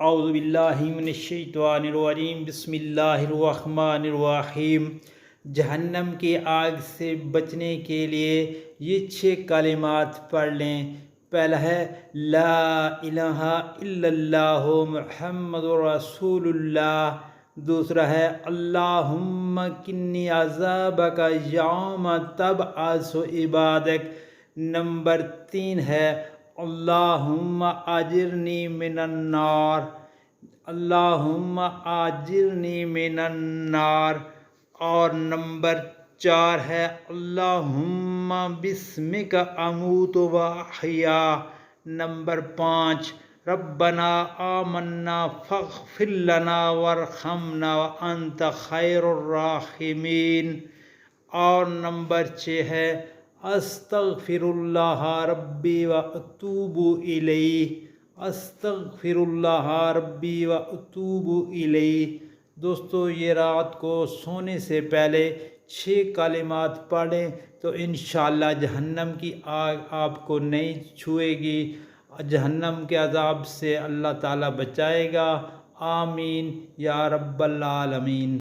اعوذ باللہ من الشیطان الرجیم بسم اللہ الرحمن الرحیم۔ جہنم کی آگ سے بچنے کے لیے یہ 6 کلمات پڑھ لیں۔ پہلا ہے لا الہ الا اللہ محمد رسول اللہ۔ دوسرا ہے اللہم کنی عذابک یوم تبعث عبادک۔ نمبر 3 ہے اللہم اجرنی من النار، اللہم اجرنی من النار۔ اور نمبر 4 ہے اللہم بسمک اموت و احیا۔ نمبر 5 ربنا آمنا فاغفر لنا وارحمنا وانت خیر الراحمین۔ اور نمبر 6 ہے استغفر اللہ ربی و اتوب الیہ، استغفر اللہ ربی و اتوب الیہ۔ دوستو یہ رات کو سونے سے پہلے 6 کلمات پڑھیں تو انشاءاللہ جہنم کی آگ آپ کو نہیں چھوئے گی، جہنم کے عذاب سے اللہ تعالیٰ بچائے گا۔ آمین یا رب العالمین۔